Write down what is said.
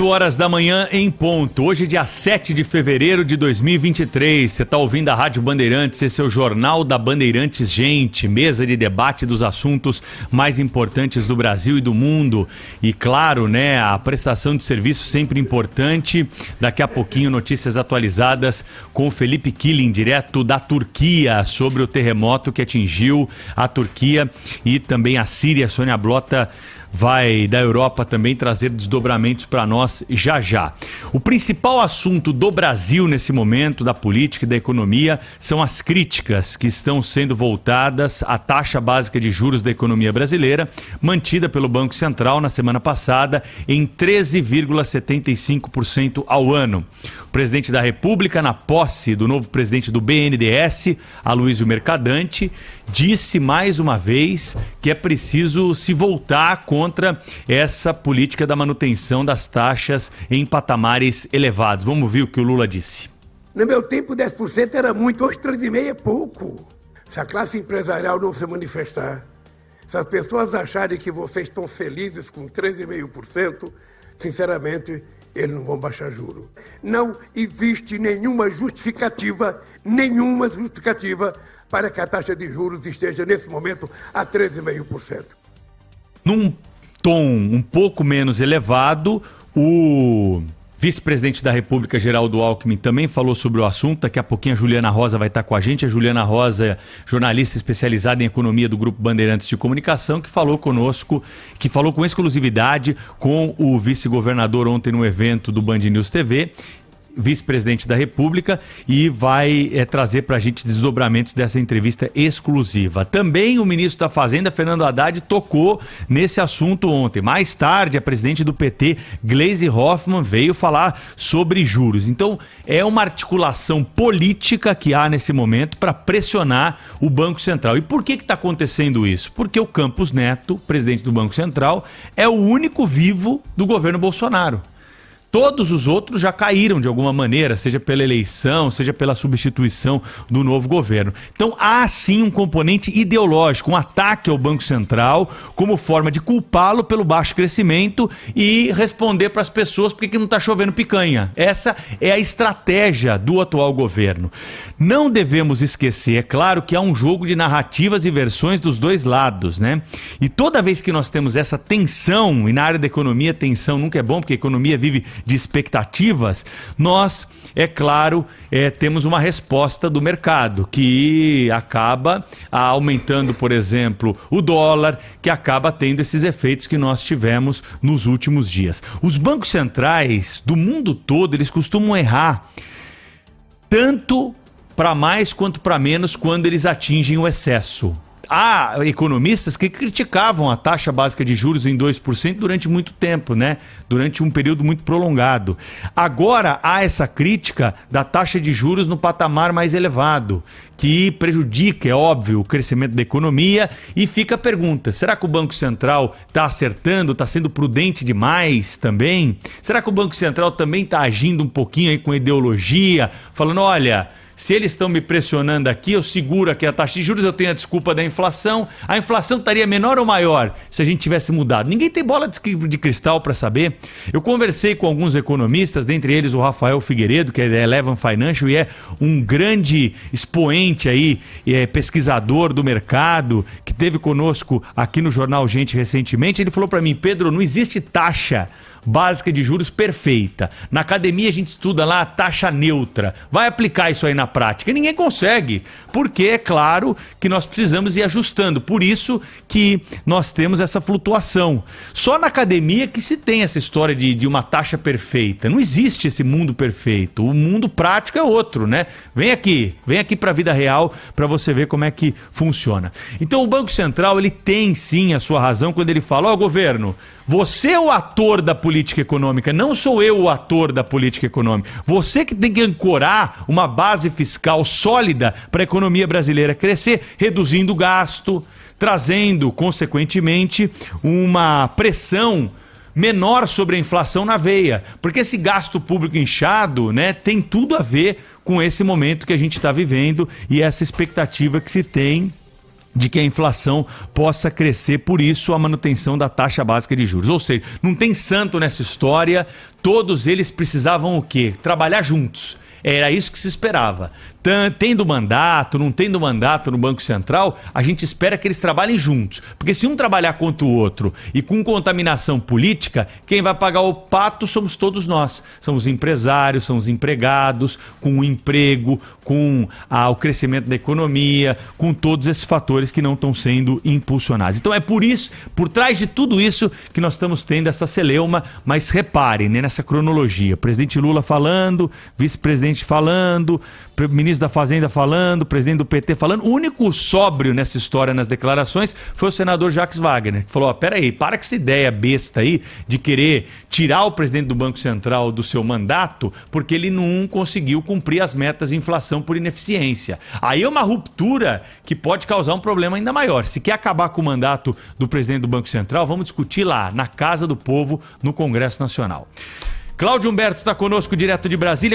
8 horas da manhã em ponto. Hoje, dia 7 de fevereiro de 2023. Você está ouvindo a Rádio Bandeirantes, esse é o Jornal da Bandeirantes Gente, mesa de debate dos assuntos mais importantes do Brasil e do mundo. E claro, né, a prestação de serviço sempre importante. Daqui a pouquinho, notícias atualizadas com o Felipe Killing, direto da Turquia, sobre o terremoto que atingiu a Turquia e também a Síria. Sônia Blota vai da Europa também trazer desdobramentos para nós já já. O principal assunto do Brasil nesse momento, da política e da economia, são as críticas que estão sendo voltadas à taxa básica de juros da economia brasileira, mantida pelo Banco Central na semana passada em 13,75% ao ano. O presidente da República, na posse do novo presidente do BNDES, Aloysio Mercadante, disse mais uma vez que é preciso se voltar contra essa política da manutenção das taxas em patamares elevados. Vamos ouvir o que o Lula disse. No meu tempo, 10% era muito, hoje 3,5% é pouco. Se a classe empresarial não se manifestar, se as pessoas acharem que vocês estão felizes com 3,5%, sinceramente, eles não vão baixar juro. Não existe nenhuma justificativa para que a taxa de juros esteja, nesse momento, a 13,5%. Num tom um pouco menos elevado, o vice-presidente da República, Geraldo Alckmin, também falou sobre o assunto. Daqui a pouquinho a Juliana Rosa vai estar com a gente. A Juliana Rosa, jornalista especializada em economia do Grupo Bandeirantes de Comunicação, que falou conosco, que falou com exclusividade com o vice-governador ontem no evento do Band News TV, vice-presidente da República, e vai trazer para a gente desdobramentos dessa entrevista exclusiva. Também o ministro da Fazenda, Fernando Haddad, tocou nesse assunto ontem. Mais tarde, a presidente do PT, Gleisi Hoffmann, veio falar sobre juros. Então, é uma articulação política que há nesse momento para pressionar o Banco Central. E por que está acontecendo isso? Porque o Campos Neto, presidente do Banco Central, é o único vivo do governo Bolsonaro. Todos os outros já caíram de alguma maneira, seja pela eleição, seja pela substituição do novo governo. Então há sim um componente ideológico, um ataque ao Banco Central como forma de culpá-lo pelo baixo crescimento e responder para as pessoas por que não está chovendo picanha. Essa é a estratégia do atual governo. Não devemos esquecer, é claro que há um jogo de narrativas e versões dos dois lados, né? E toda vez que nós temos essa tensão, e na área da economia tensão nunca é bom, porque a economia vive de expectativas, nós, é claro, temos uma resposta do mercado, que acaba aumentando, por exemplo, o dólar, que acaba tendo esses efeitos que nós tivemos nos últimos dias. Os bancos centrais do mundo todo, eles costumam errar tanto para mais quanto para menos quando eles atingem o excesso. Há economistas que criticavam a taxa básica de juros em 2% durante muito tempo, né? Durante um período muito prolongado. Agora há essa crítica da taxa de juros no patamar mais elevado, que prejudica, é óbvio, o crescimento da economia, e fica a pergunta, será que o Banco Central está acertando, está sendo prudente demais também? Será que o Banco Central também está agindo um pouquinho aí com ideologia, falando, olha, se eles estão me pressionando aqui, eu seguro aqui a taxa de juros, eu tenho a desculpa da inflação. A inflação estaria menor ou maior se a gente tivesse mudado? Ninguém tem bola de cristal para saber. Eu conversei com alguns economistas, dentre eles o Rafael Figueiredo, que é da Eleven Financial e é um grande expoente aí, pesquisador do mercado, que esteve conosco aqui no Jornal Gente recentemente. Ele falou para mim, Pedro, não existe taxa básica de juros perfeita. Na academia a gente estuda lá a taxa neutra. Vai aplicar isso aí na prática? Ninguém consegue, porque é claro que nós precisamos ir ajustando. Por isso que nós temos essa flutuação. Só na academia que se tem essa história de uma taxa perfeita. Não existe esse mundo perfeito. O mundo prático é outro, né? Vem aqui para a vida real para você ver como é que funciona. Então o Banco Central, ele tem sim a sua razão quando ele fala, governo, você é o ator da política econômica, não sou eu o ator da política econômica. Você que tem que ancorar uma base fiscal sólida para a economia brasileira crescer, reduzindo o gasto, trazendo, consequentemente, uma pressão menor sobre a inflação na veia. Porque esse gasto público inchado, né, tem tudo a ver com esse momento que a gente está vivendo e essa expectativa que se tem de que a inflação possa crescer, por isso a manutenção da taxa básica de juros. Ou seja, não tem santo nessa história, todos eles precisavam o quê? Trabalhar juntos. Era isso que se esperava. Tendo mandato, não tendo mandato no Banco Central, a gente espera que eles trabalhem juntos. Porque se um trabalhar contra o outro e com contaminação política, quem vai pagar o pato somos todos nós. São os empresários, são os empregados, com o emprego, com o crescimento da economia, com todos esses fatores que não estão sendo impulsionados. Então é por isso, por trás de tudo isso, que nós estamos tendo essa celeuma, mas reparem, né, nessa cronologia. Presidente Lula falando, vice-presidente falando, ministro da Fazenda falando, presidente do PT falando. O único sóbrio nessa história, nas declarações, foi o senador Jacques Wagner, que falou, ó, peraí, para com essa ideia besta aí de querer tirar o presidente do Banco Central do seu mandato, porque ele não conseguiu cumprir as metas de inflação por ineficiência. Aí é uma ruptura que pode causar um problema ainda maior. Se quer acabar com o mandato do presidente do Banco Central, vamos discutir lá, na Casa do Povo, no Congresso Nacional. Cláudio Humberto está conosco direto de Brasília.